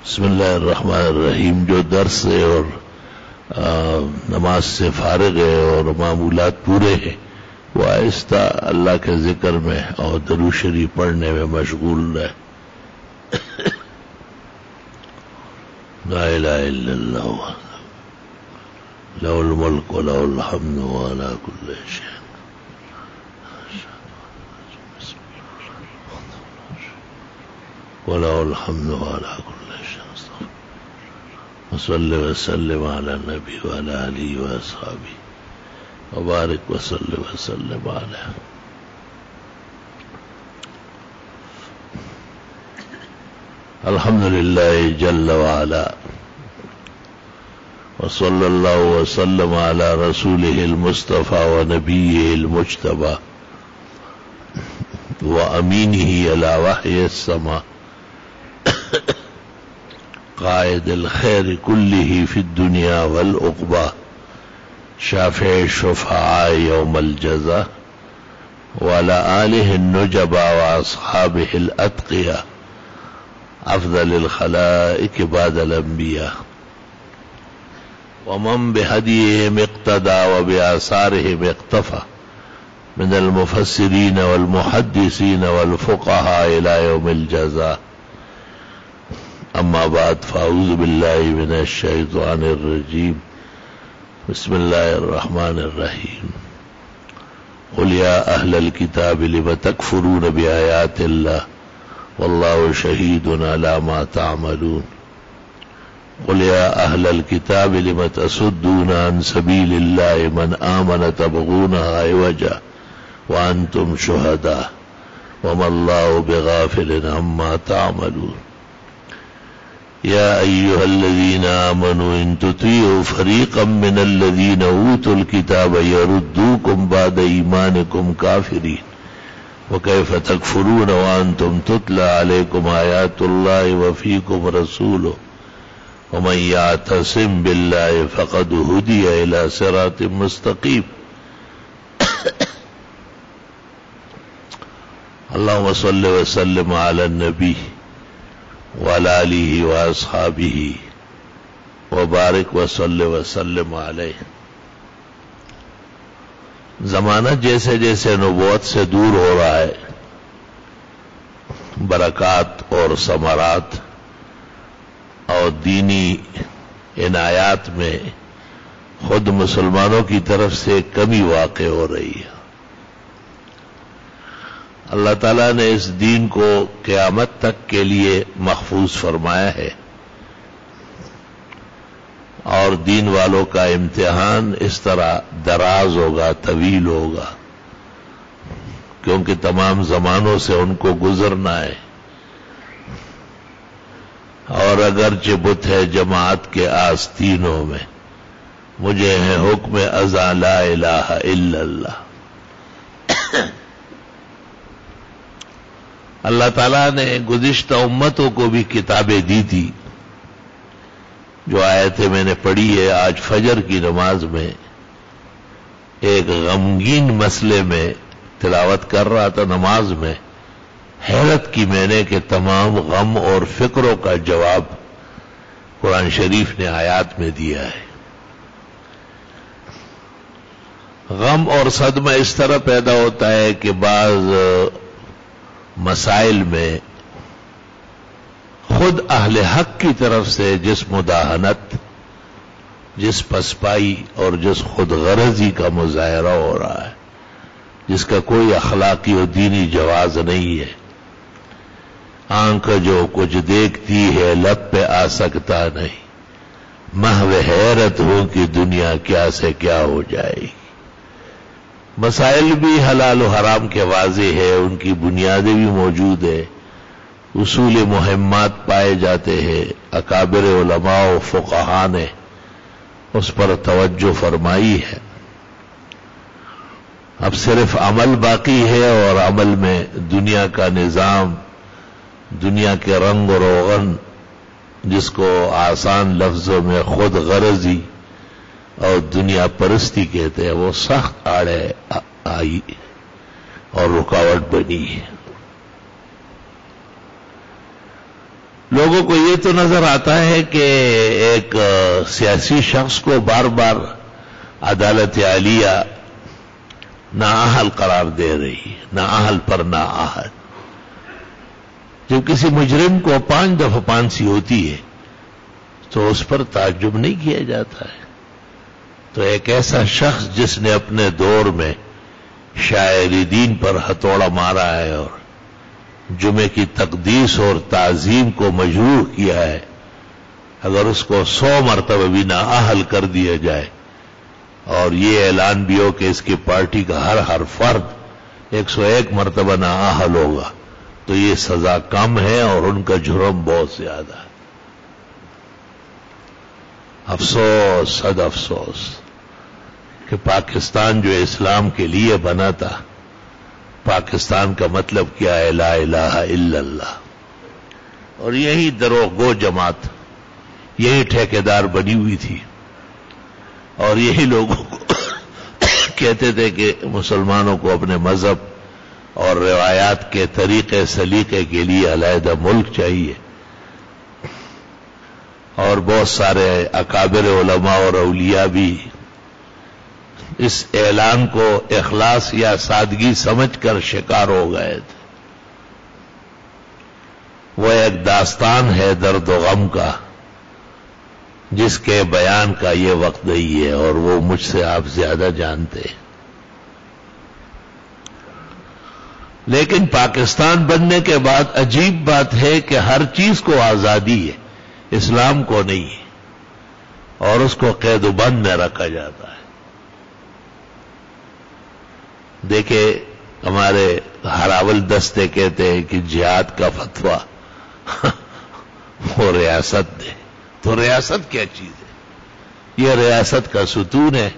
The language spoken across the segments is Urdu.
بسم اللہ الرحمن الرحیم. جو درس سے اور نماز سے فارغ ہے اور معمولات پورے ہیں وہ آہستہ اللہ کے ذکر میں اور درود شریف پڑھنے میں مشغول رہے. لا الہ الا اللہ لہ الملک ولہ الحمد وعلی کل شیء وَلَهُ الْحَمْدُ وَعَلَى كُلِّ شَيْءٍ. وَصَلِّ وَسَلِّمْ عَلَى النَّبِيِّ وَعَلَى آلِهِ وَأَصْحَابِهِ وَبَارِكْ وَصَلِّ وَسَلِّمْ عَلَيْهِ. الحمد لله جل وعلا وصلى الله وسلم على رسوله المصطفى ونبيه المجتبى وأمينه على وحي السماء قائد الخير كله في الدنيا والعقبى شافع الشفعاء يوم الجزاء وعلى آله النجبى وأصحابه الأتقياء أفضل الخلائق بعد الأنبياء ومن بهديهم اقتدى وبآثارهم اقتفى من المفسرين والمحدثين والفقهاء إلى يوم الجزاء. أما بعد فأعوذ بالله من الشيطان الرجيم. بسم الله الرحمن الرحيم. قل يا أهل الكتاب لم تكفرون بآيات الله والله شهيد على ما تعملون. قل يا أهل الكتاب لم تصدون عن سبيل الله من آمن تبغونها عوجا وأنتم شهداء وما الله بغافل عما تعملون. يا أيها الذين آمنوا إن تطيعوا فريقا من الذين أوتوا الكتاب يردوكم بعد إيمانكم كافرين وكيف تكفرون وأنتم تتلى عليكم آيات الله وفيكم رسوله ومن يعتصم بالله فقد هدي إلى صراط مستقيم. اللهم صل وسلم على النبي وعلى آله وأصحابه وبارك وصل وسلم عليه. زمانہ جیسے جیسے نبوت سے دور ہو رہا ہے برکات اور ثمرات اور دینی عنایات میں خود مسلمانوں کی طرف سے کمی واقع ہو رہی ہے. اللہ تعالیٰ نے اس دین کو قیامت تک کے لیے محفوظ فرمایا ہے اور دین والوں کا امتحان اس طرح دراز ہوگا، طویل ہوگا، کیونکہ تمام زمانوں سے ان کو گزرنا ہے. اور اگرچہ بت ہے جماعت کے آستینوں میں مجھے ہے حکم ازاں لا الہ الا اللہ. اللہ تعالیٰ نے گزشتہ امتوں کو بھی کتابیں دی تھی. جو آیتیں میں نے پڑھی ہے آج فجر کی نماز میں ایک غمگین مسئلے میں تلاوت کر رہا تھا نماز میں، حیرت کی میں نے کہ تمام غم اور فکروں کا جواب قرآن شریف نے آیات میں دیا ہے. غم اور صدمہ اس طرح پیدا ہوتا ہے کہ بعض مسائل میں خود اہل حق کی طرف سے جس مداہنت، جس پسپائی اور جس خود غرضی کا مظاہرہ ہو رہا ہے جس کا کوئی اخلاقی اور دینی جواز نہیں ہے. آنکھ جو کچھ دیکھتی ہے لب پہ آ سکتا نہیں، محو حیرت ہو کہ دنیا کیا سے کیا ہو جائے گی. مسائل بھی حلال و حرام کے واضح ہے، ان کی بنیادیں بھی موجود ہے، اصول مہمات پائے جاتے ہیں. اکابر علماء و فقہاء نے اس پر توجہ فرمائی ہے. اب صرف عمل باقی ہے اور عمل میں دنیا کا نظام، دنیا کے رنگ و روغن، جس کو آسان لفظوں میں خود غرضی اور دنیا پرستی کہتے ہیں، وہ سخت آڑے آئی اور رکاوٹ بنی ہے. لوگوں کو یہ تو نظر آتا ہے کہ ایک سیاسی شخص کو بار بار عدالت عالیہ نااہل قرار دے رہی، نااہل پر نااہل. جب کسی مجرم کو 5 دفعہ پھانسی ہوتی ہے تو اس پر تعجب نہیں کیا جاتا ہے. تو ایک ایسا شخص جس نے اپنے دور میں شاعر دین پر ہتھوڑا مارا ہے اور جمعے کی تقدیس اور تعظیم کو مجروح کیا ہے، اگر اس کو 100 مرتبہ بھی نااہل کر دیا جائے اور یہ اعلان بھی ہو کہ اس کی پارٹی کا ہر فرد 101 مرتبہ نااہل ہوگا تو یہ سزا کم ہے اور ان کا جرم بہت زیادہ ہے. افسوس، صد افسوس کہ پاکستان جو اسلام کے لیے بنا تھا، پاکستان کا مطلب کیا ہے؟ لا الہ الا اللہ. اور یہی دروغ گو جماعت، یہی ٹھیکیدار بنی ہوئی تھی اور یہی لوگوں کو کہتے تھے کہ مسلمانوں کو اپنے مذہب اور روایات کے طریقے سلیقے کے لیے علیحدہ ملک چاہیے. اور بہت سارے اکابر علماء اور اولیاء بھی اس اعلان کو اخلاص یا سادگی سمجھ کر شکار ہو گئے تھے. وہ ایک داستان ہے درد و غم کا جس کے بیان کا یہ وقت نہیں ہے اور وہ مجھ سے آپ زیادہ جانتے ہیں. لیکن پاکستان بننے کے بعد عجیب بات ہے کہ ہر چیز کو آزادی ہے، اسلام کو نہیں ہے، اور اس کو قید و بند میں رکھا جاتا ہے. دیکھیں ہمارے ہراول دستے کہتے ہیں کہ جہاد کا فتویٰ وہ ریاست دے. تو ریاست کیا چیز ہے؟ یہ ریاست کا ستون ہے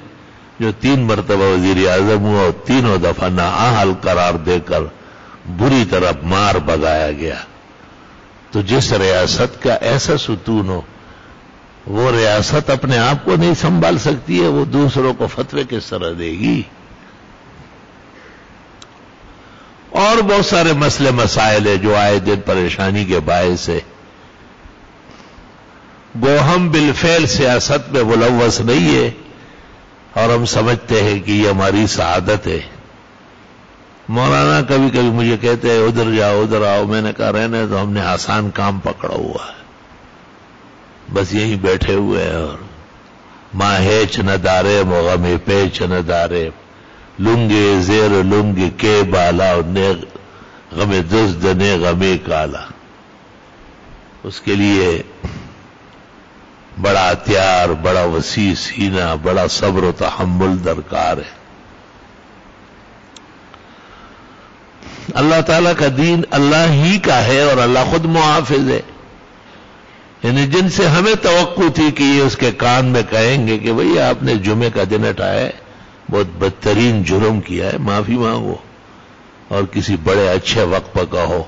جو 3 مرتبہ وزیر اعظم ہوا اور 3 دفعہ نااہل قرار دے کر بری طرح مار بگایا گیا. تو جس ریاست کا ایسا ستون ہو وہ ریاست اپنے آپ کو نہیں سنبھال سکتی ہے، وہ دوسروں کو فتوے کس طرح دے گی؟ اور بہت سارے مسئلے مسائل ہیں جو آئے دن پریشانی کے باعث ہے. گو ہم بالفعل سیاست میں ملوث نہیں ہے اور ہم سمجھتے ہیں کہ یہ ہماری سعادت ہے. مولانا کبھی کبھی مجھے کہتے ہیں ادھر جاؤ ادھر آؤ. میں نے کہا رہنے تو ہم نے آسان کام پکڑا ہوا ہے، بس یہیں بیٹھے ہوئے ہیں. اور ماں ہیچ نہ دارے مغمی پیچ نہ دارے لنگے زیر لنگے کے بالا نے غم دزد نے غمی کالا. اس کے لیے بڑا ہتھیار، بڑا وسیع سینہ، بڑا صبر و تحمل درکار ہے. اللہ تعالیٰ کا دین اللہ ہی کا ہے اور اللہ خود محافظ ہے. یعنی جن سے ہمیں توقع تھی کہ یہ اس کے کان میں کہیں گے کہ بھئی آپ نے جمعے کا دن اٹھایا ہے، بہت بدترین جرم کیا ہے، معافی مانگو اور کسی بڑے اچھے وقت پر کہو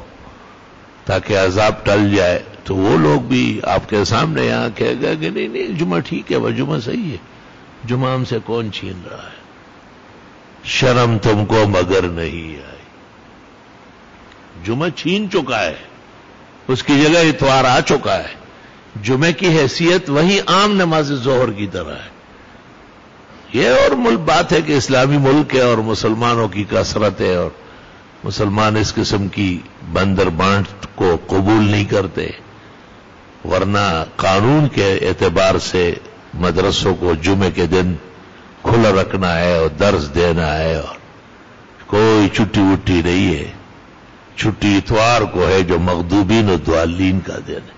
تاکہ عذاب ٹل جائے. تو وہ لوگ بھی آپ کے سامنے یہاں کہے گا کہ نہیں نہیں جمعہ ٹھیک ہے، وہ جمعہ صحیح ہے، جمعہ ہم سے کون چھین رہا ہے؟ شرم تم کو مگر نہیں آئی. جمعہ چھین چکا ہے، اس کی جگہ اتوار آ چکا ہے. جمعے کی حیثیت وہی عام نماز ظہر کی طرح ہے. یہ اور بات ہے کہ اسلامی ملک ہے اور مسلمانوں کی کثرت ہے اور مسلمان اس قسم کی بندر بانٹ کو قبول نہیں کرتے، ورنہ قانون کے اعتبار سے مدرسوں کو جمعے کے دن کھلا رکھنا ہے اور درس دینا ہے اور کوئی چھٹی وٹی نہیں ہے. چھٹی اتوار کو ہے جو مغضوبین و ضالین کا دن ہے.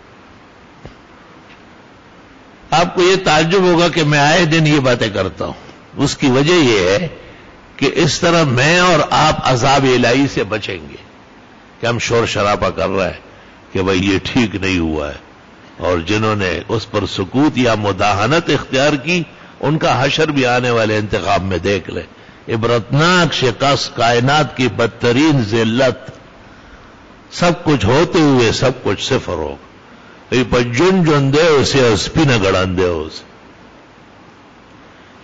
آپ کو یہ تعجب ہوگا کہ میں آئے دن یہ باتیں کرتا ہوں. اس کی وجہ یہ ہے کہ اس طرح میں اور آپ عذاب الہی سے بچیں گے کہ ہم شور شرابہ کر رہے ہیں کہ بھئی یہ ٹھیک نہیں ہوا ہے. اور جنہوں نے اس پر سکوت یا مداہنت اختیار کی ان کا حشر بھی آنے والے انتخاب میں دیکھ لیں. عبرتناک شکست، کائنات کی بدترین ذلت، سب کچھ ہوتے ہوئے سب کچھ صفر ہو. جن جن دے اسے اسپی نہ گڑان دے اسے.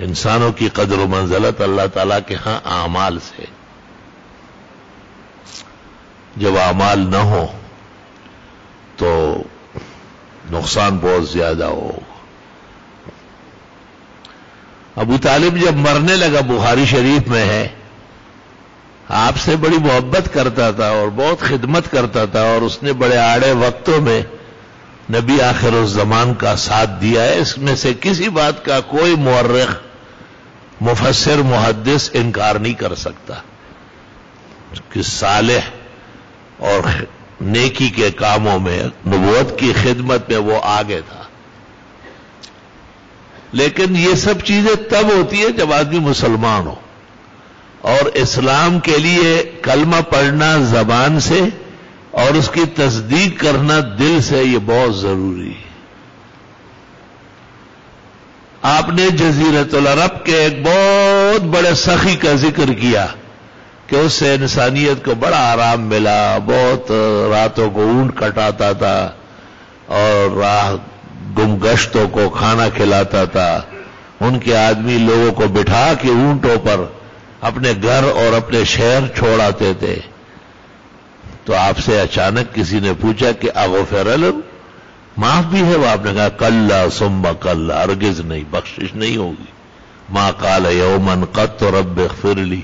انسانوں کی قدر و منزلت اللہ تعالیٰ کے ہاں اعمال سے. جب اعمال نہ ہو تو نقصان بہت زیادہ ہوگا۔ ابو طالب جب مرنے لگا، بخاری شریف میں ہے، آپ سے بڑی محبت کرتا تھا اور بہت خدمت کرتا تھا، اور اس نے بڑے آڑے وقتوں میں نبی آخر الزمان کا ساتھ دیا ہے۔ اس میں سے کسی بات کا کوئی مورخ، مفسر، محدث انکار نہیں کر سکتا کہ صالح اور نیکی کے کاموں میں، نبوت کی خدمت میں وہ آگے تھا۔ لیکن یہ سب چیزیں تب ہوتی ہے جب آدمی مسلمان ہو، اور اسلام کے لیے کلمہ پڑھنا زبان سے اور اس کی تصدیق کرنا دل سے، یہ بہت ضروری ہے۔ آپ نے جزیرۃ العرب کے ایک بہت بڑے سخی کا ذکر کیا کہ اس سے انسانیت کو بڑا آرام ملا، بہت راتوں کو اونٹ کٹاتا تھا اور راہ گم گشتوں کو کھانا کھلاتا تھا۔ ان کے آدمی لوگوں کو بٹھا کے اونٹوں پر اپنے گھر اور اپنے شہر چھوڑ آتے تھے۔ تو آپ سے اچانک کسی نے پوچھا کہ اغفر لہم، معاف بھی ہے وہ؟ آپ نے کہا کلا ثم کلا، ہرگز نہیں، بخشش نہیں ہوگی۔ ما قال یوما قط رب اغفر لی،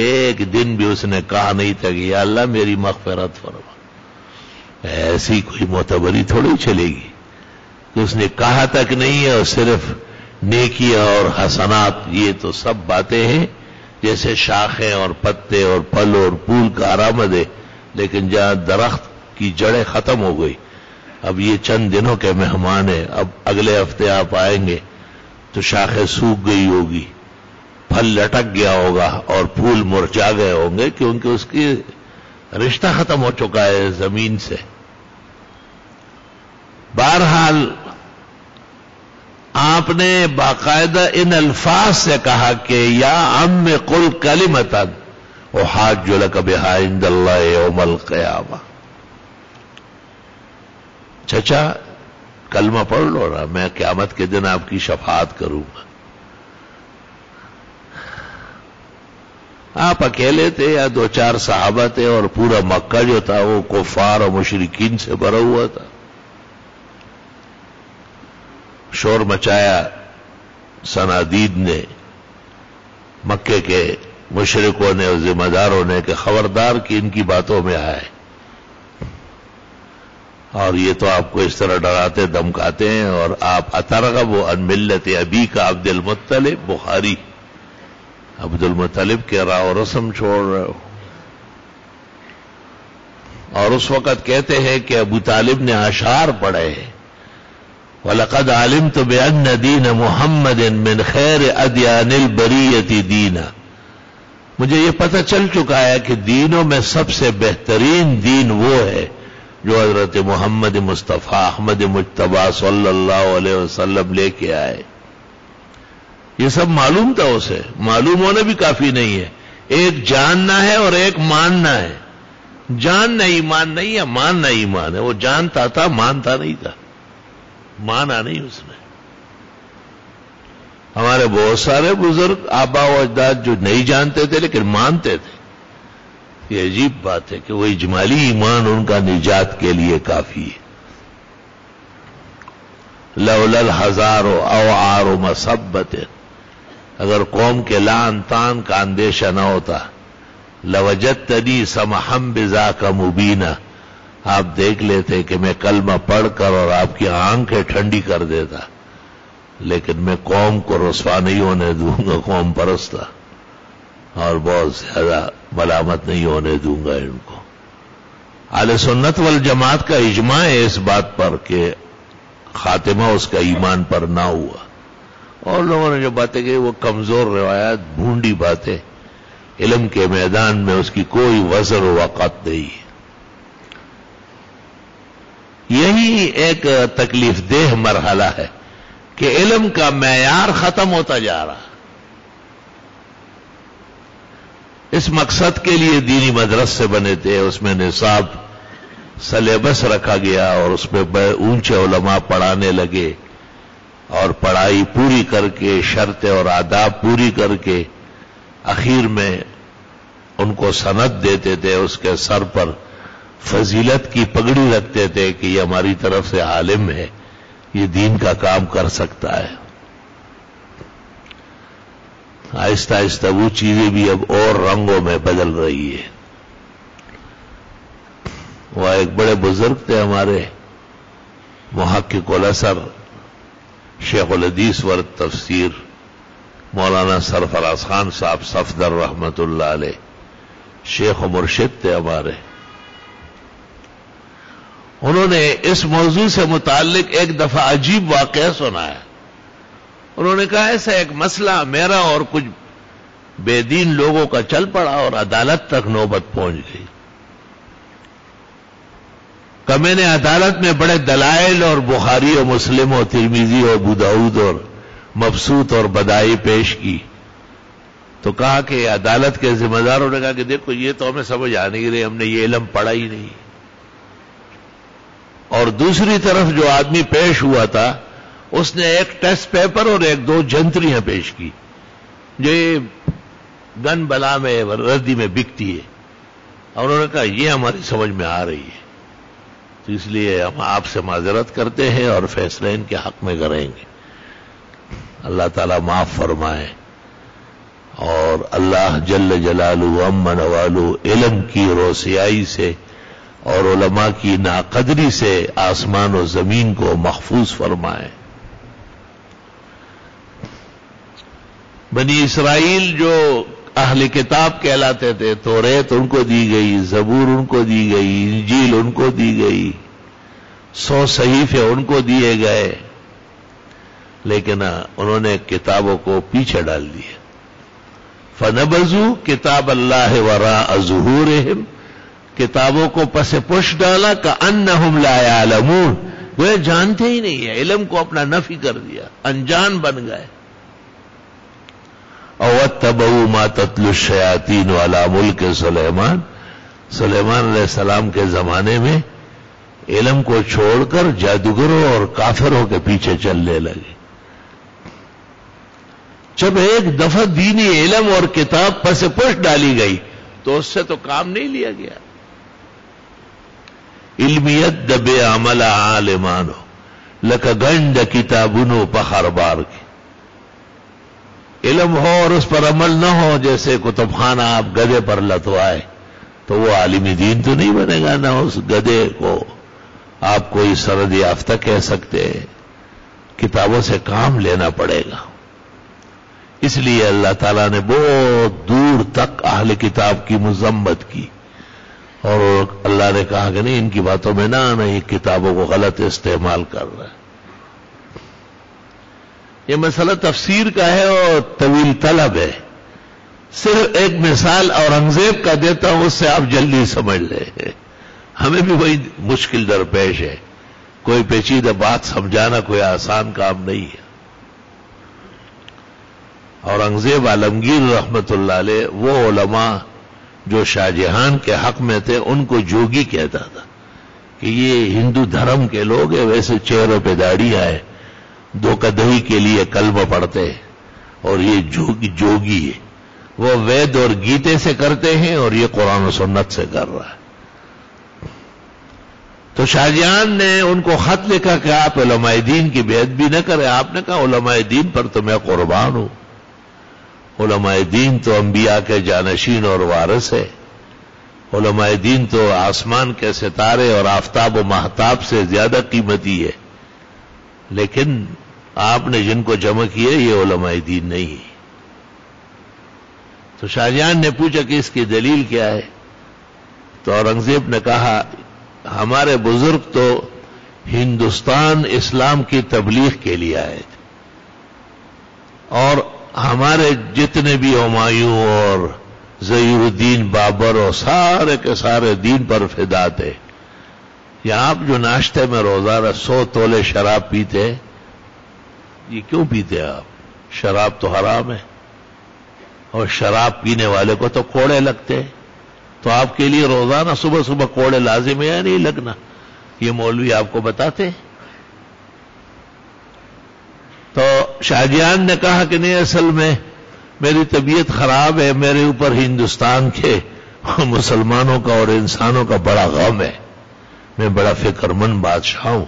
ایک دن بھی اس نے کہا نہیں تھا کہ یا اللہ میری مغفرت فرما۔ ایسی کوئی معتبری تھوڑی چلے گی کہ اس نے کہا تک نہیں ہے، اور صرف نیکیاں اور حسنات، یہ تو سب باتیں ہیں جیسے شاخیں اور پتے اور پھل اور پھول کا آرامد ہے، لیکن جہاں درخت کی جڑیں ختم ہو گئی، اب یہ چند دنوں کے مہمان ہیں، اب اگلے ہفتے آپ آئیں گے تو شاخیں سوکھ گئی ہوگی، پھل لٹک گیا ہوگا اور پھول مرجھا گئے ہوں گے، کیونکہ اس کی رشتہ ختم ہو چکا ہے زمین سے۔ بہرحال آپ نے باقاعدہ ان الفاظ سے کہا کہ یا عم قل کلمۃ احاج لک بہا عند اللہ یوم القیامہ، چچا کلمہ پڑھ لو نا، میں قیامت کے دن آپ کی شفاعت کروں گا۔ آپ اکیلے تھے یا دو چار صحابہ تھے، اور پورا مکہ جو تھا وہ کفار اور مشرکین سے بھرا ہوا تھا۔ شور مچایا صنادید نے، مکے کے مشرکوں نے اور ذمہ داروں نے کہ خبردار کہ ان کی باتوں میں آئے، اور یہ تو آپ کو اس طرح ڈراتے دمکاتے ہیں، اور آپ اترغب عن ملت ابیک عبد المطلب، بخاری، عبد المطلب کے راہ و رسم چھوڑ رہے ہو۔ اور اس وقت کہتے ہیں کہ ابو طالب نے اشعار پڑھے ہیں، وَلَقَدْ عَلِمْتُ بِأَنَّ دِينَ مُحَمَّدٍ مِّنْ خَيْرِ أَدْيَانِ الْبَرِيَّةِ دِينًا، مجھے یہ پتہ چل چکا ہے کہ دینوں میں سب سے بہترین دین وہ ہے جو حضرت محمد مصطفیٰ احمد مجتبیٰ صلی اللہ علیہ وسلم لے کے آئے۔ یہ سب معلوم تھا اسے، معلوم ہونا بھی کافی نہیں ہے، ایک جاننا ہے اور ایک ماننا ہے۔ جاننا ایمان نہیں ہے، ماننا ایمان ہے۔ وہ جانتا تھا، مانتا نہیں تھا، مانا نہیں اس نے۔ ہمارے بہت سارے بزرگ آبا و اجداد جو نہیں جانتے تھے لیکن مانتے تھے۔ یہ عجیب بات ہے کہ وہ اجمالی ایمان ان کا نجات کے لیے کافی ہے۔ لولا الہزار اوعار مسبت، اگر قوم کے لعن طعن کا اندیشہ نہ ہوتا، لوجدتنی سمحا بذاک مبینا، آپ دیکھ لیتے کہ میں کلمہ پڑھ کر اور آپ کی آنکھیں ٹھنڈی کر دیتا، لیکن میں قوم کو رسوا نہیں ہونے دوں گا، قوم پرستا، اور بہت زیادہ ملامت نہیں ہونے دوں گا ان کو۔ اہل سنت والجماعت کا اجماع ہے اس بات پر کہ خاتمہ اس کا ایمان پر نہ ہوا، اور لوگوں نے جو باتیں کہی وہ کمزور روایات، بھونڈی باتیں، علم کے میدان میں اس کی کوئی وزن و وقت نہیں ہے۔ یہی ایک تکلیف دہ مرحلہ ہے کہ علم کا معیار ختم ہوتا جا رہا۔ اس مقصد کے لیے دینی مدرسے بنے تھے، اس میں نصاب سلیبس رکھا گیا اور اس میں بڑے اونچے علماء پڑھانے لگے، اور پڑھائی پوری کر کے، شرطیں اور آداب پوری کر کے اخیر میں ان کو سند دیتے تھے، اس کے سر پر فضیلت کی پگڑی رکھتے تھے کہ یہ ہماری طرف سے عالم ہے، یہ دین کا کام کر سکتا ہے. آہستہ آہستہ وہ چیزیں بھی اب اور رنگوں میں بدل رہی ہے. وہ ایک بڑے بزرگ تھے ہمارے محقق الاثر شیخ الحدیث و تفسیر مولانا سرفراز خان صاحب صفدر رحمت اللہ علیہ، شیخ و مرشد تھے ہمارے. انہوں نے اس موضوع سے متعلق ایک دفعہ عجیب واقعہ سنایا. انہوں نے کہا ایسا ایک مسئلہ میرا اور کچھ بے دین لوگوں کا چل پڑا اور عدالت تک نوبت پہنچ گئی. کہ میں نے عدالت میں بڑے دلائل اور بخاری اور مسلم اور ترمذی اور ابو داؤد اور مبسوط اور بدائی پیش کی. تو کہا کہ عدالت کے ذمہ داروں نے کہا کہ دیکھو یہ تو ہمیں سمجھ آ نہیں رہی، ہم نے یہ علم پڑھا ہی نہیں. اور دوسری طرف جو آدمی پیش ہوا تھا اس نے ایک ٹیسٹ پیپر اور ایک دو جنتریاں پیش کی جو گن بلا میں ردی میں بکتی ہے، اور انہوں نے کہا یہ ہماری سمجھ میں آ رہی ہے، تو اس لیے ہم آپ سے معذرت کرتے ہیں اور فیصلہ ان کے حق میں کریں گے. اللہ تعالیٰ معاف فرمائے. اور اللہ جل جلالہ امن والو علم کی روسیائی سے اور علماء کی ناقدری سے آسمان و زمین کو محفوظ فرمائے. بنی اسرائیل جو اہل کتاب کہلاتے تھے، توریت ان کو دی گئی، زبور ان کو دی گئی، انجیل ان کو دی گئی، 100 صحیفے ان کو دیے گئے، لیکن انہوں نے کتابوں کو پیچھے ڈال دیا. فنبذوا کتاب اللہ وراء ظہورہم، کتابوں کو پس پش ڈالا کأنہم لا یعلمون، وہ جانتے ہی نہیں ہے، علم کو اپنا نفی کر دیا، انجان بن گئے. او اتبعوا ما تتلو الشیاطین علی ملک سلیمان، سلیمان علیہ السلام کے زمانے میں علم کو چھوڑ کر جادوگروں اور کافروں کے پیچھے چلنے لگے. جب ایک دفعہ دینی علم اور کتاب پس پش ڈالی گئی تو اس سے تو کام نہیں لیا گیا. علمیت دب عمل عالمانو لک گنڈ کتابونو پخر بار کی. علم ہو اور اس پر عمل نہ ہو، جیسے کتب خانہ آپ گدے پر لتوائے تو وہ عالمی دین تو نہیں بنے گا. نہ اس گدے کو آپ کوئی سند یافتہ کہہ سکتے، کتابوں سے کام لینا پڑے گا. اس لیے اللہ تعالیٰ نے بہت دور تک اہل کتاب کی مذمت کی، اور اللہ نے کہا کہ نہیں ان کی باتوں میں نہ آنا، یہ کتابوں کو غلط استعمال کر رہا ہے. یہ مسئلہ تفسیر کا ہے اور طویل طلب ہے. صرف ایک مثال اورنگزیب کا دیتا ہوں، اس سے آپ جلدی سمجھ لیں. ہمیں بھی وہی مشکل درپیش ہے. کوئی پیچیدہ بات سمجھانا کوئی آسان کام نہیں ہے. اورنگزیب عالمگیر رحمت اللہ علیہ وہ علماء جو شاہ جہان کے حق میں تھے ان کو جوگی کہتا تھا کہ یہ ہندو دھرم کے لوگ ہیں، ویسے چہروں پہ داڑھیاں ہیں، دو کدہی کے لیے کلمہ پڑھتے ہیں، اور یہ جوگی ہے، وہ وید اور گیتے سے کرتے ہیں اور یہ قرآن و سنت سے کر رہا ہے. تو شاہ جہان نے ان کو خط لکھا کہ آپ علماء دین کی بیعت بھی نہ کریں. آپ نے کہا علماء دین پر تو میں قربان ہوں. علماء دین تو انبیاء کے جانشین اور وارث ہے. علماء دین تو آسمان کے ستارے اور آفتاب و مہتاب سے زیادہ قیمتی ہے، لیکن آپ نے جن کو جمع کیے یہ علماء دین نہیں ہے. تو شاہ جہان نے پوچھا کہ اس کی دلیل کیا ہے؟ تو اورنگزیب نے کہا ہمارے بزرگ تو ہندوستان اسلام کی تبلیغ کے لیے آئے تھے، اور ہمارے جتنے بھی ہمایوں اور ظہیر الدین بابر اور سارے کے سارے دین پر فدا تھے. یا آپ جو ناشتے میں روزانہ 100 تولے شراب پیتے، یہ کیوں پیتے آپ؟ شراب تو حرام ہے، اور شراب پینے والے کو تو کوڑے لگتے. تو آپ کے لیے روزانہ صبح صبح کوڑے لازم ہے یا نہیں لگنا؟ یہ مولوی آپ کو بتاتے. تو شاہ جہان نے کہا کہ نہیں، اصل میں میری طبیعت خراب ہے، میرے اوپر ہندوستان کے مسلمانوں کا اور انسانوں کا بڑا غم ہے، میں بڑا فکر مند بادشاہ ہوں.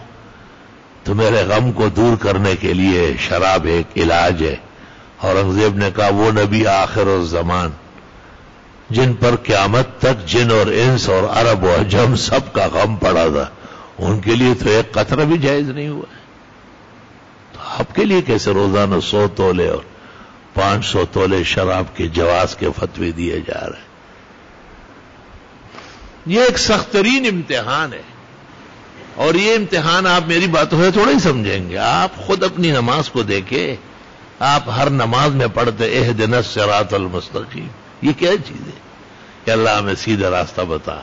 تو تو میرے غم کو دور کرنے کے لیے شراب ایک علاج ہے. اورنگزیب نے کہا وہ نبی آخر الزمان جن پر قیامت تک جن اور انس اور عرب و عجم سب کا غم پڑا تھا، ان کے لیے تو ایک قطرہ بھی جائز نہیں ہوا ہے. تو آپ کے لیے کیسے روزانہ 100 تولے اور 500 تولے شراب کے جواز کے فتوے دیے جا رہے ہیں؟ یہ ایک سخت ترین امتحان ہے، اور یہ امتحان آپ میری باتوں سے تھوڑا ہی سمجھیں گے. آپ خود اپنی نماز کو دیکھیں. آپ ہر نماز میں پڑھتے اہدنا الصراط المستقیم. یہ کیا چیز ہے کہ اللہ ہمیں سیدھا راستہ بتا،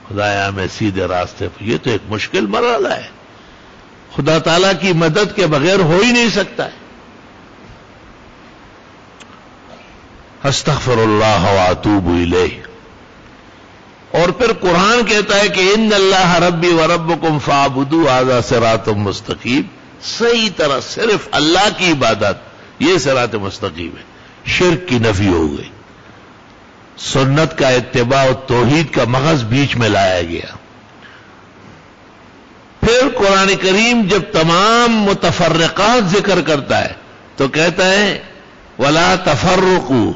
خدایا ہمیں سیدھے راستے پر. یہ تو ایک مشکل مرحلہ ہے، خدا تعالیٰ کی مدد کے بغیر ہو ہی نہیں سکتا ہے. استغفر اللہ واتوب الیہ. اور پھر قرآن کہتا ہے کہ ان اللہ ربی و ربکم فاعبدوا ھذا صراط مستقیم. صحیح طرح صرف اللہ کی عبادت، یہ صراط مستقیم ہے. شرک کی نفی ہو گئی، سنت کا اتباع و توحید کا مغز بیچ میں لایا گیا. پھر قرآن کریم جب تمام متفرقات ذکر کرتا ہے تو کہتا ہے وَلَا تَفَرُّقُوا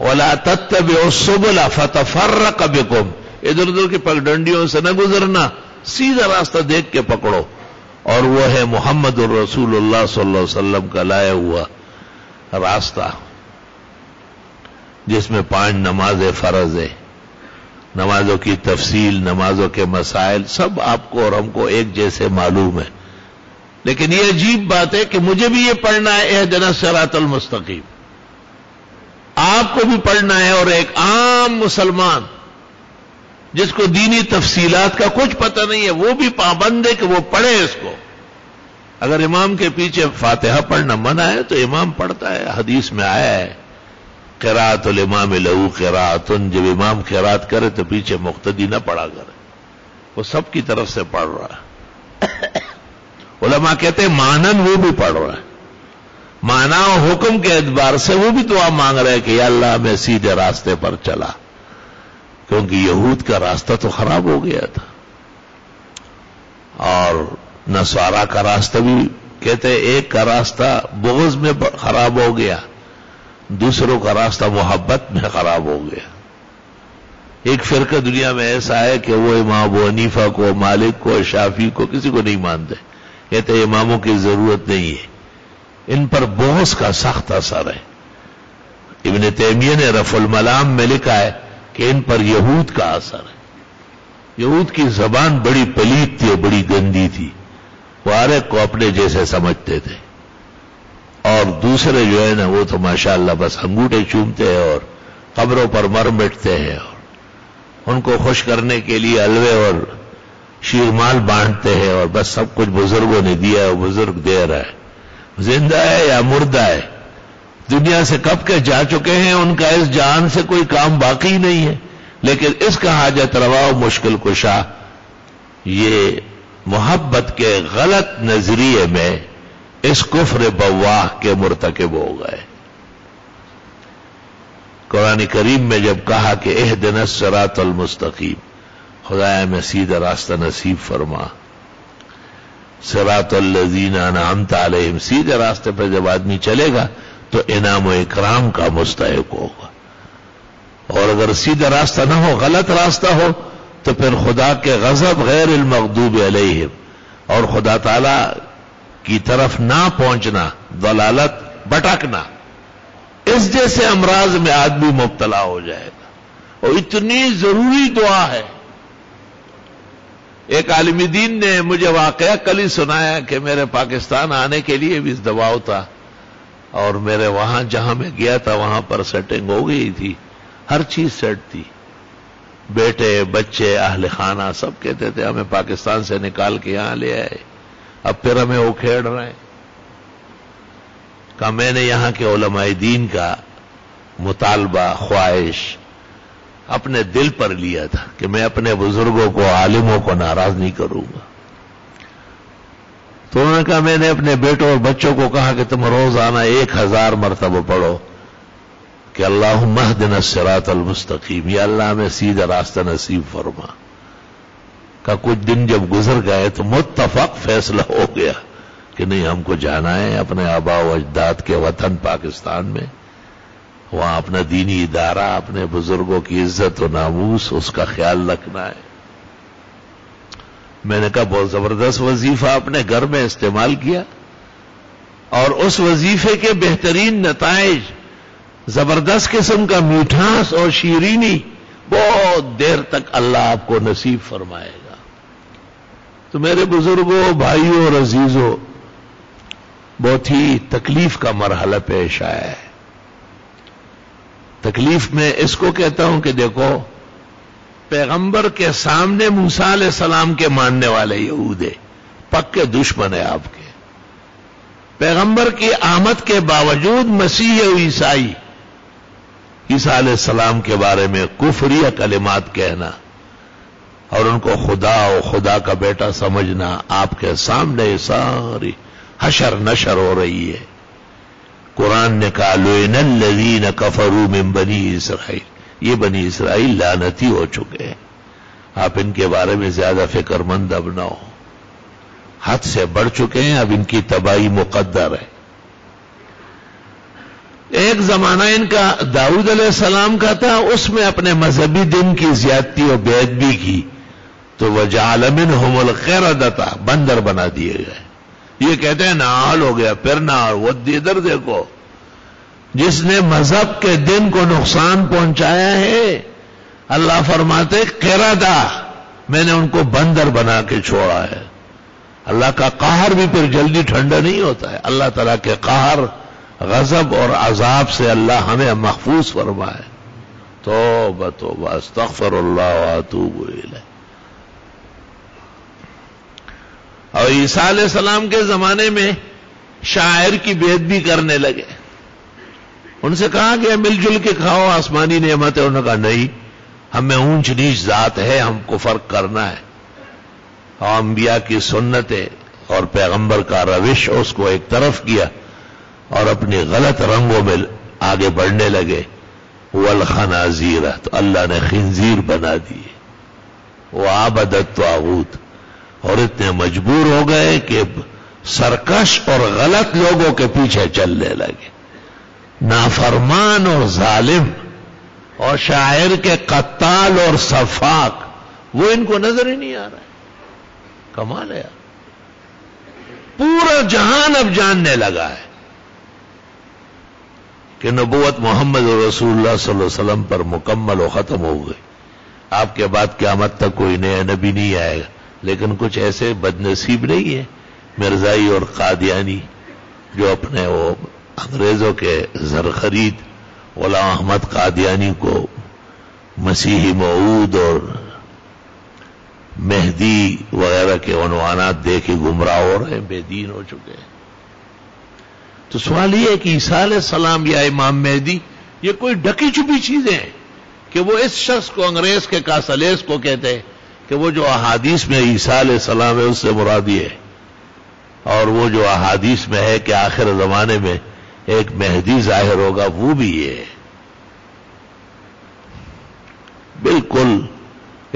وَلَا تَتَّبِعُوا السُّبُلَ فَتَفَرَّقَ بِكُمْ. ادھر ادھر کی پگڈنڈیوں سے نہ گزرنا، سیدھا راستہ دیکھ کے پکڑو. اور وہ ہے محمد الرسول اللہ صلی اللہ علیہ وسلم کا لایا ہوا راستہ، جس میں 5 نمازیں فرض ہے. نمازوں کی تفصیل، نمازوں کے مسائل سب آپ کو اور ہم کو ایک جیسے معلوم ہے. لیکن یہ عجیب بات ہے کہ مجھے بھی یہ پڑھنا ہے اہدنا الصراط المستقیم، آپ کو بھی پڑھنا ہے. اور ایک عام مسلمان جس کو دینی تفصیلات کا کچھ پتہ نہیں ہے، وہ بھی پابند ہے کہ وہ پڑھے اس کو. اگر امام کے پیچھے فاتحہ پڑھنا منع ہے تو امام پڑھتا ہے. حدیث میں آیا ہے قراءۃ الامام لہو قراءۃ، جب امام قراءت کرے تو پیچھے مقتدی نہ پڑھا کرے، وہ سب کی طرف سے پڑھ رہا ہے. علماء کہتے ہیں مانن وہ بھی پڑھ رہا ہے، مانا و حکم کے اعتبار سے وہ بھی دعا مانگ رہے کہ یا اللہ ہمیں سیدھے راستے پر چلا، کیونکہ یہود کا راستہ تو خراب ہو گیا تھا. اور نصارہ کا راستہ بھی کہتے ہیں ایک کا راستہ بغض میں خراب ہو گیا، دوسروں کا راستہ محبت میں خراب ہو گیا. ایک فرقہ دنیا میں ایسا ہے کہ وہ امام ابو حنیفہ کو، مالک کو، شافعی کو، کسی کو نہیں مانتے. کہتے ہیں اماموں کی ضرورت نہیں ہے. ان پر بغض کا سخت اثر ہے. ابن تیمیہ نے رفع الملام میں لکھا ہے کہ ان پر یہود کا اثر ہے. یہود کی زبان بڑی پلیت تھی، بڑی گندی تھی. وہ ہر ایک کو اپنے جیسے سمجھتے تھے. اور دوسرے جو ہے نا وہ تو ماشاءاللہ بس انگوٹھے چومتے ہیں اور قبروں پر مر مٹتے ہیں، اور ان کو خوش کرنے کے لیے حلوے اور شیرمال بانٹتے ہیں، اور بس سب کچھ بزرگوں نے دیا ہے، بزرگ دے رہا ہے. زندہ ہے یا مردہ ہے، دنیا سے کب کے جا چکے ہیں، ان کا اس جان سے کوئی کام باقی نہیں ہے. لیکن اس کا حاجت روا و مشکل کشا یہ محبت کے غلط نظریے میں اس کفر بواہ کے مرتکب ہو گئے. قرآن کریم میں جب کہا کہ اہدنا الصراط المستقیم، خدایا میں سیدھا راستہ نصیب فرما، صراط الذین انعمت علیہم، سیدھے راستے پر جب آدمی چلے گا تو انعام و اکرام کا مستحق ہوگا. اور اگر سیدھا راستہ نہ ہو، غلط راستہ ہو، تو پھر خدا کے غضب غیر المغضوب علیہم اور خدا تعالی کی طرف نہ پہنچنا، ضلالت، بھٹکنا، اس جیسے امراض میں آدمی مبتلا ہو جائے گا. اور اتنی ضروری دعا ہے. ایک عالم دین نے مجھے واقعہ کل ہی سنایا کہ میرے پاکستان آنے کے لیے بھی دباؤ تھا، اور میرے وہاں جہاں میں گیا تھا وہاں پر سیٹنگ ہو گئی تھی، ہر چیز سیٹ تھی، بیٹے بچے اہل خانہ سب کہتے تھے ہمیں پاکستان سے نکال کے یہاں لے آئے، اب پھر ہمیں اکھیڑ رہے ہیں. کہ میں نے یہاں کے علماء دین کا مطالبہ، خواہش اپنے دل پر لیا تھا کہ میں اپنے بزرگوں کو، عالموں کو ناراض نہیں کروں گا. تو انہوں نے کہا میں نے اپنے بیٹوں اور بچوں کو کہا کہ تم روزانہ 1000 مرتبہ پڑھو کہ اللہم اہدنا الصراط المستقیم، یا اللہ ہمیں سیدھا راستہ نصیب فرما. کا کچھ دن جب گزر گئے تو متفق فیصلہ ہو گیا کہ نہیں، ہم کو جانا ہے اپنے آبا و اجداد کے وطن پاکستان میں، وہاں اپنا دینی ادارہ، اپنے بزرگوں کی عزت و ناموس، اس کا خیال رکھنا ہے۔ میں نے کہا بہت زبردست وظیفہ اپنے گھر میں استعمال کیا، اور اس وظیفے کے بہترین نتائج، زبردست قسم کا میٹھاس اور شیرینی بہت دیر تک اللہ آپ کو نصیب فرمائے گا۔ تو میرے بزرگوں، بھائیوں اور عزیزوں، بہت ہی تکلیف کا مرحلہ پیش آیا ہے۔ تکلیف میں اس کو کہتا ہوں کہ دیکھو، پیغمبر کے سامنے موسیٰ علیہ السلام کے ماننے والے یہود پکے دشمن ہیں آپ کے، پیغمبر کی آمد کے باوجود مسیح و عیسائی، عیسیٰ علیہ السلام کے بارے میں کفریہ کلمات کہنا اور ان کو خدا و خدا کا بیٹا سمجھنا، آپ کے سامنے ساری حشر نشر ہو رہی ہے۔ قرآن نے کہا لعن الذین کفروا من بنی اسرائیل، یہ بنی اسرائیل لعنتی ہو چکے ہیں، آپ ان کے بارے میں زیادہ فکر مند اب نہ ہو، حد سے بڑھ چکے ہیں، اب ان کی تباہی مقدر ہے۔ ایک زمانہ ان کا داؤد علیہ السلام کا تھا، اس میں اپنے مذہبی دن کی زیادتی اور بے ادبی کی تو وجعل منہم القردۃ، بندر بنا دیے گئے۔ یہ کہتے ہیں نال ہو گیا، پھر نال، وہ ادھر دیکھو، جس نے مذہب کے دن کو نقصان پہنچایا ہے، اللہ فرماتے قردہ، میں نے ان کو بندر بنا کے چھوڑا ہے۔ اللہ کا قہر بھی پھر جلدی ٹھنڈا نہیں ہوتا ہے، اللہ تعالیٰ کے قہر، غضب اور عذاب سے اللہ ہمیں محفوظ فرمائے۔ توبہ توبہ، استغفر اللہ واتوب الیہ۔ اور عیسیٰ علیہ السلام کے زمانے میں شاعر کی بے ادبی کرنے لگے، ان سے کہا کہ مل جل کے کھاؤ آسمانی نعمت ہے، انہوں نے کہا نہیں، ہمیں اونچ نیچ ذات ہے، ہم کو فرق کرنا ہے، اور انبیاء کی سنتیں اور پیغمبر کا روش اس کو ایک طرف کیا اور اپنی غلط رنگوں میں آگے بڑھنے لگے۔ والخنازیر، تو اللہ نے خنزیر بنا دیے، وعبد الطاغوت، اور اتنے مجبور ہو گئے کہ سرکش اور غلط لوگوں کے پیچھے چلنے لگے، نافرمان اور ظالم اور شاعر کے قتال اور سفاک، وہ ان کو نظر ہی نہیں آ رہا ہے۔ کمال ہے، پورا جہان اب جاننے لگا ہے کہ نبوت محمد رسول اللہ صلی اللہ علیہ وسلم پر مکمل و ختم ہو گئی، آپ کے بعد قیامت تک کوئی نیا نبی نہیں آئے گا۔ لیکن کچھ ایسے بد نصیب نہیں ہے مرزائی اور قادیانی جو اپنے وہ انگریزوں کے زرخرید غلام احمد قادیانی کو مسیحی موعود اور مہدی وغیرہ کے عنوانات دے کے گمراہ ہو رہے ہیں، بے دین ہو چکے ہیں۔ تو سوال یہ ہے کہ عیسیٰ علیہ السلام یا امام مہدی یہ کوئی ڈکی چھپی چیزیں ہیں کہ وہ اس شخص کو، انگریز کے کاسلیس کو کہتے ہیں کہ وہ جو احادیث میں عیسیٰ علیہ السلام ہے اس سے مراد یہ ہے، اور وہ جو احادیث میں ہے کہ آخر زمانے میں ایک مہدی ظاہر ہوگا، وہ بھی یہ ہے۔ بالکل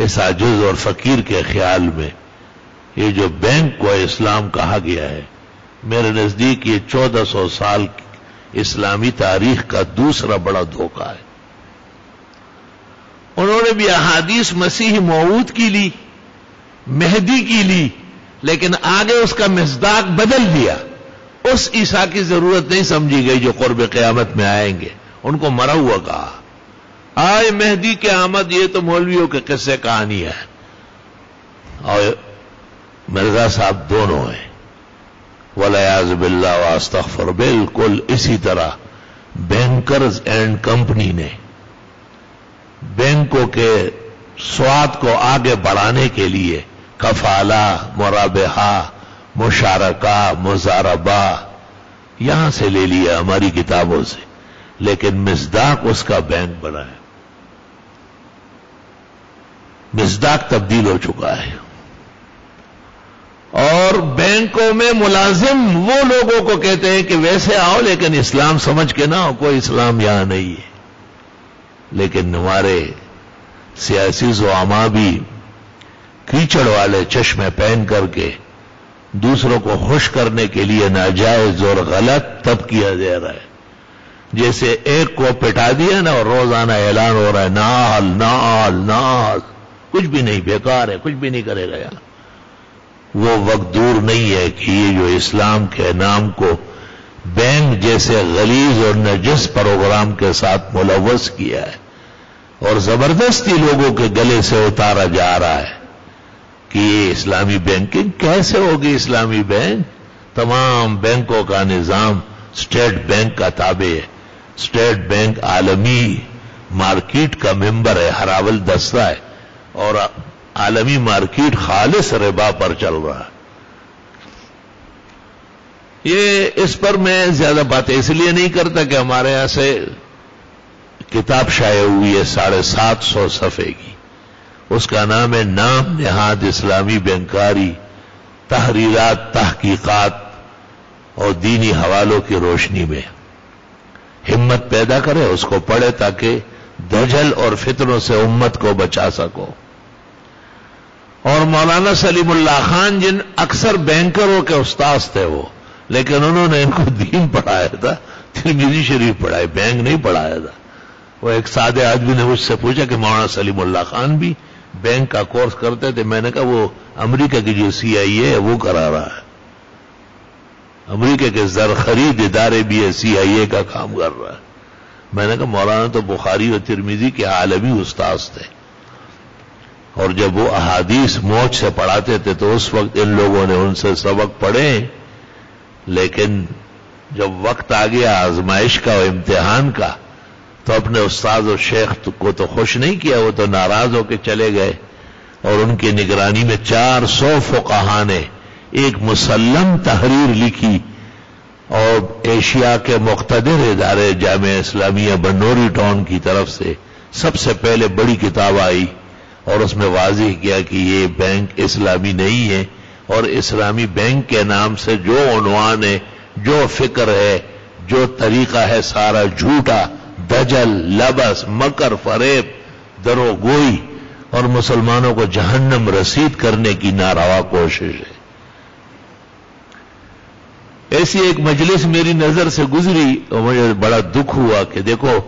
اس عاجز اور فقیر کے خیال میں یہ جو بینک کو اسلام کہا گیا ہے، میرے نزدیک یہ 1400 سال اسلامی تاریخ کا دوسرا بڑا دھوکہ ہے۔ انہوں نے بھی احادیث مسیح موعود کی لی، مہدی کی لی، لیکن آگے اس کا مصداق بدل دیا۔ اس عیسیٰ کی ضرورت نہیں سمجھی گئی جو قرب قیامت میں آئیں گے، ان کو مرا ہوا کہا۔ آئے مہدی کے آمد، یہ تو مولویوں کے قصے کہانی ہے، اور مرزا صاحب دونوں ہیں، والعیاذ باللہ واستغفر۔ بالکل اسی طرح بینکرز اینڈ کمپنی نے بینکوں کے سواد کو آگے بڑھانے کے لیے کفالہ، مرابحہ، مشارکہ، مضاربہ یہاں سے لے لیا ہماری کتابوں سے، لیکن مصداق اس کا بینک بنا ہے، مصداق تبدیل ہو چکا ہے۔ اور بینکوں میں ملازم وہ لوگوں کو کہتے ہیں کہ ویسے آؤ لیکن اسلام سمجھ کے نہ ہو، کوئی اسلام یہاں نہیں ہے۔ لیکن ہمارے سیاسی زعماء بھی کیچڑ والے چشمے پہن کر کے دوسروں کو خوش کرنے کے لیے ناجائز اور غلط تب کیا جا رہا ہے. جیسے ایک کو پٹا دیا نا اور روزانہ اعلان ہو رہا ہے نال نال نال، کچھ بھی نہیں، بیکار ہے، کچھ بھی نہیں کرے گا. وہ وقت دور نہیں ہے کہ یہ جو اسلام کے نام کو بینک جیسے غلیظ اور نجس پروگرام کے ساتھ ملوث کیا ہے اور زبردستی لوگوں کے گلے سے اتارا جا رہا ہے کہ یہ اسلامی بینکنگ کیسے ہوگی. اسلامی بینک، تمام بینکوں کا نظام اسٹیٹ بینک کا تابع ہے. اسٹیٹ بینک عالمی مارکیٹ کا ممبر ہے، ہراول دستہ ہے، اور عالمی مارکیٹ خالص ربا پر چل رہا ہے. یہ اس پر میں زیادہ باتیں اس لیے نہیں کرتا کہ ہمارے یہاں سے کتاب شائع ہوئی ہے 750 صفحے کی، اس کا نام ہے نام نہاد اسلامی بینکاری، تحریرات، تحقیقات اور دینی حوالوں کی روشنی میں. ہمت پیدا کرے، اس کو پڑھے تاکہ دجل اور فتنوں سے امت کو بچا سکو. اور مولانا سلیم اللہ خان جن اکثر بینکروں کے استاذ تھے وہ، لیکن انہوں نے ان کو دین پڑھایا تھا، ترمذی شریف پڑھائے، بینک نہیں پڑھایا تھا. وہ ایک سادے آدمی نے مجھ سے پوچھا کہ مولانا سلیم اللہ خان بھی بینک کا کورس کرتے تھے. میں نے کہا وہ امریکہ کی جو CIA ہے وہ کرا رہا ہے، امریکہ کے زر خرید ادارے بھی CIA کا کام کر رہا ہے. میں نے کہا مولانا تو بخاری اور ترمذی کے عالمی استاذ تھے، اور جب وہ احادیث موج سے پڑھاتے تھے تو اس وقت ان لوگوں نے ان سے سبق پڑھے، لیکن جب وقت آ گیا آزمائش کا اور امتحان کا تو اپنے استاد اور شیخ کو تو خوش نہیں کیا، وہ تو ناراض ہو کے چلے گئے. اور ان کی نگرانی میں 400 فقہاء نے ایک مسلم تحریر لکھی، اور ایشیا کے مقتدر ادارے جامعہ اسلامیہ بنوری ٹاؤن کی طرف سے سب سے پہلے بڑی کتاب آئی، اور اس میں واضح کیا کہ یہ بینک اسلامی نہیں ہے، اور اسلامی بینک کے نام سے جو عنوان ہے، جو فکر ہے، جو طریقہ ہے، سارا جھوٹا، دجل، لبس، مکر، فریب، دروگوئی اور مسلمانوں کو جہنم رسید کرنے کی ناروا کوشش ہے. ایسی ایک مجلس میری نظر سے گزری اور مجھے بڑا دکھ ہوا کہ دیکھو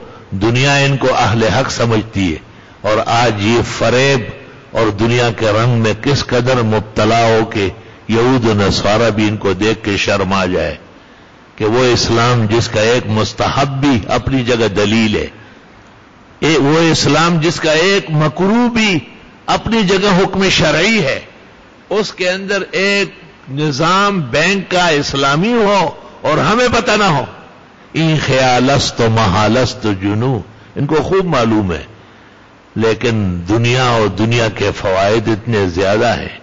دنیا ان کو اہل حق سمجھتی ہے، اور آج یہ فریب اور دنیا کے رنگ میں کس قدر مبتلا ہو کہ یہود و نصارہ بھی ان کو دیکھ کے شرما جائے کہ وہ اسلام جس کا ایک مستحب بھی اپنی جگہ دلیل ہے، وہ اسلام جس کا ایک مکروہ بھی اپنی جگہ حکم شرعی ہے، اس کے اندر ایک نظام بینک کا اسلامی ہو اور ہمیں پتہ نہ ہو. این خیالست و محالست جنو، ان کو خوب معلوم ہے، لیکن دنیا اور دنیا کے فوائد اتنے زیادہ ہیں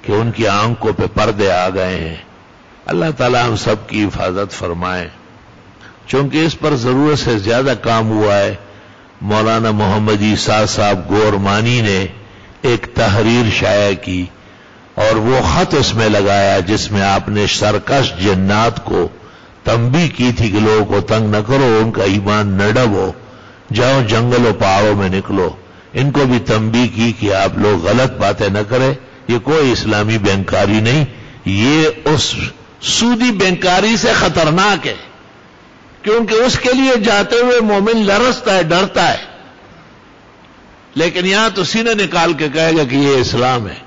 کہ ان کی آنکھوں پہ پردے آ گئے ہیں. اللہ تعالیٰ ہم سب کی حفاظت فرمائے. چونکہ اس پر ضرورت سے زیادہ کام ہوا ہے، مولانا محمد عیسیٰ صاحب گورمانی نے ایک تحریر شائع کی اور وہ خط اس میں لگایا جس میں آپ نے سرکش جنات کو تنبیہ کی تھی کہ لوگوں کو تنگ نہ کرو، ان کا ایمان نہ ڈبو، جاؤ جنگل و پہاڑوں میں نکلو. ان کو بھی تنبیہ کی کہ آپ لوگ غلط باتیں نہ کریں، یہ کوئی اسلامی بینکاری نہیں، یہ اس سودی بینکاری سے خطرناک ہے، کیونکہ اس کے لیے جاتے ہوئے مومن لرزتا ہے، ڈرتا ہے. لیکن یہاں تو سینہ نکال کے کہے گا کہ یہ اسلام ہے.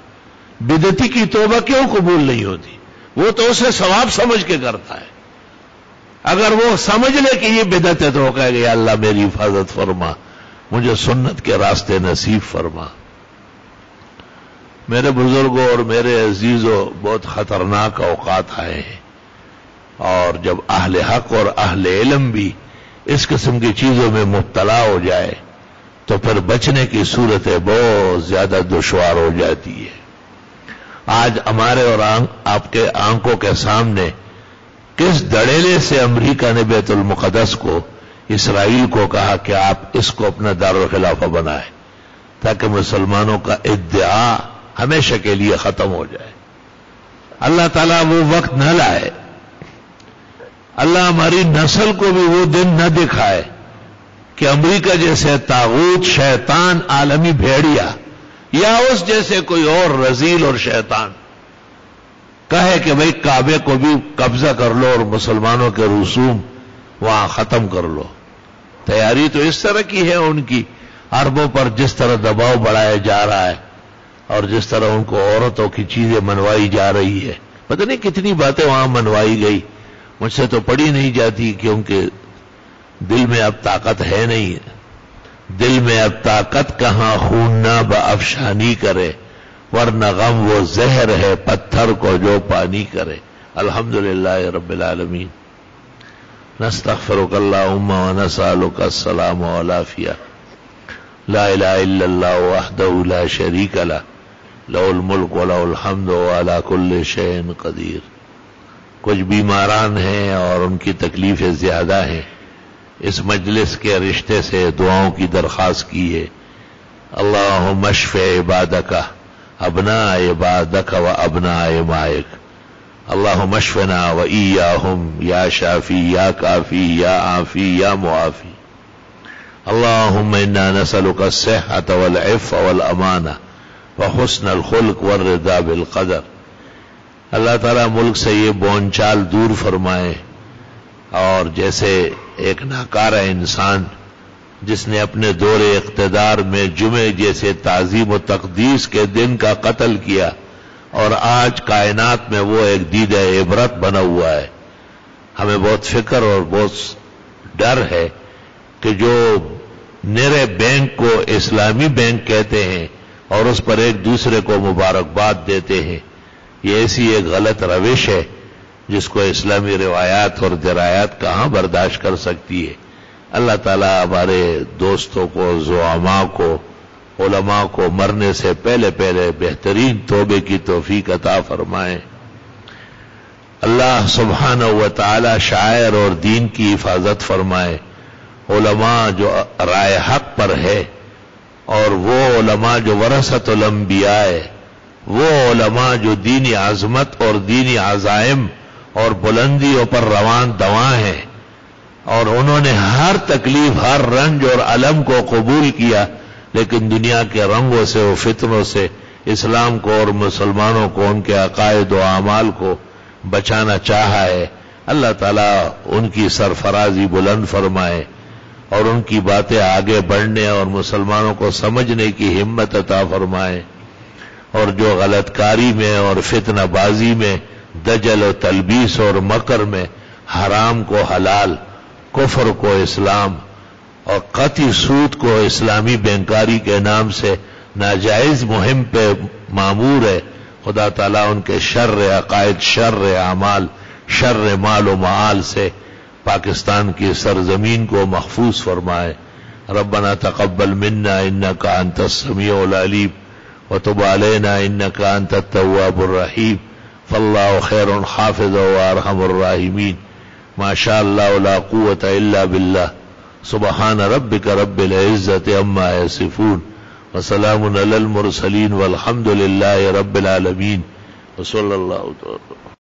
بدعتی کی توبہ کیوں قبول نہیں ہوتی؟ وہ تو اسے ثواب سمجھ کے کرتا ہے. اگر وہ سمجھ لے کہ یہ بدعت ہے تو وہ کہے گا یا اللہ میری حفاظت فرما، مجھے سنت کے راستے نصیب فرما. میرے بزرگوں اور میرے عزیزوں، بہت خطرناک اوقات آئے ہیں، اور جب اہل حق اور اہل علم بھی اس قسم کی چیزوں میں مبتلا ہو جائے تو پھر بچنے کی صورتیں بہت زیادہ دشوار ہو جاتی ہے. آج ہمارے اور آپ کے آنکھوں کے سامنے کس دڑیلے سے امریکہ نے بیت المقدس کو، اسرائیل کو کہا کہ آپ اس کو اپنا دارالخلافہ بنائیں تاکہ مسلمانوں کا ادعا ہمیشہ کے لیے ختم ہو جائے. اللہ تعالیٰ وہ وقت نہ لائے، اللہ ہماری نسل کو بھی وہ دن نہ دکھائے کہ امریکہ جیسے طاغوت، شیطان، عالمی بھیڑیا یا اس جیسے کوئی اور رذیل اور شیطان کہے کہ بھئی کعبے کو بھی قبضہ کر لو اور مسلمانوں کے رسوم وہاں ختم کر لو. تیاری تو اس طرح کی ہے ان کی، عربوں پر جس طرح دباؤ بڑھایا جا رہا ہے اور جس طرح ان کو عورتوں کی چیزیں منوائی جا رہی ہے، پتہ نہیں کتنی باتیں وہاں منوائی گئی. مجھ سے تو پڑھی نہیں جاتی کیونکہ دل میں اب طاقت ہے نہیں. دل میں اب طاقت کہاں خون نہ بافشانی کرے، ورنہ غم وہ زہر ہے پتھر کو جو پانی کرے. الحمدللہ رب العالمین. نستغفرک اللہم ونسألک السلام والعافیہ. لا الہ الا اللہ وحدہ لا شریک لہ لہ الملک ولہ الحمد وعلی کل شیء قدیر. کچھ بیماران ہیں اور ان کی تکلیفیں زیادہ ہیں. اس مجلس کے رشتے سے دعاؤں کی درخواست کی ہے. اللہم اشف عبادک ابناء عبادک و ابناء مائک. اللہم اشفنا و ایاہم یا شافی یا کافی یا عافی یا معافی. اللہم انا نسألک الصحة والعف والامانہ وحسن الخلق والرضا بالقدر. اللہ تعالیٰ ملک سے یہ بون چال دور فرمائے، اور جیسے ایک ناکارہ انسان جس نے اپنے دور اقتدار میں جمعے جیسے تعظیم و تقدیس کے دن کا قتل کیا، اور آج کائنات میں وہ ایک دید عبرت بنا ہوا ہے. ہمیں بہت فکر اور بہت ڈر ہے کہ جو نئے بینک کو اسلامی بینک کہتے ہیں اور اس پر ایک دوسرے کو مبارکباد دیتے ہیں، یہ ایسی ایک غلط روش ہے جس کو اسلامی روایات اور درایات کہاں برداشت کر سکتی ہے. اللہ تعالیٰ ہمارے دوستوں کو، زعماء کو، علماء کو مرنے سے پہلے پہلے بہترین توبے کی توفیق عطا فرمائے. اللہ سبحانہ و تعالی شاعر اور دین کی حفاظت فرمائے. علماء جو رائے حق پر ہے، اور وہ علماء جو ورثۃ الانبیاء ہے، وہ علماء جو دینی عظمت اور دینی عزائم اور بلندیوں پر روان دواں ہیں، اور انہوں نے ہر تکلیف، ہر رنج اور الم کو قبول کیا، لیکن دنیا کے رنگوں سے و فتنوں سے اسلام کو اور مسلمانوں کو، ان کے عقائد و اعمال کو بچانا چاہا ہے. اللہ تعالیٰ ان کی سرفرازی بلند فرمائے اور ان کی باتیں آگے بڑھنے اور مسلمانوں کو سمجھنے کی ہمت عطا فرمائے. اور جو غلط کاری میں اور فتنہ بازی میں، دجل و تلبیس اور مکر میں حرام کو حلال، کفر کو اسلام اور قطعی سود کو اسلامی بینکاری کے نام سے ناجائز مہم پہ معمور ہے، خدا تعالیٰ ان کے شر عقائد، شر اعمال، شر مال و معال سے پاکستان کی سرزمین کو محفوظ فرمائے. ربنا تقبل منا انک انت السمیع العلیم وتب علینا انک انت التواب الرحیم. فاللہ خیر حافظ وارحم الراحمین. ما شاء اللہ لا قوت الا باللہ. سبحان ربک رب العزت عما یصفون وسلام علی المرسلین والحمد للہ رب العالمین وصلی اللہ تعالی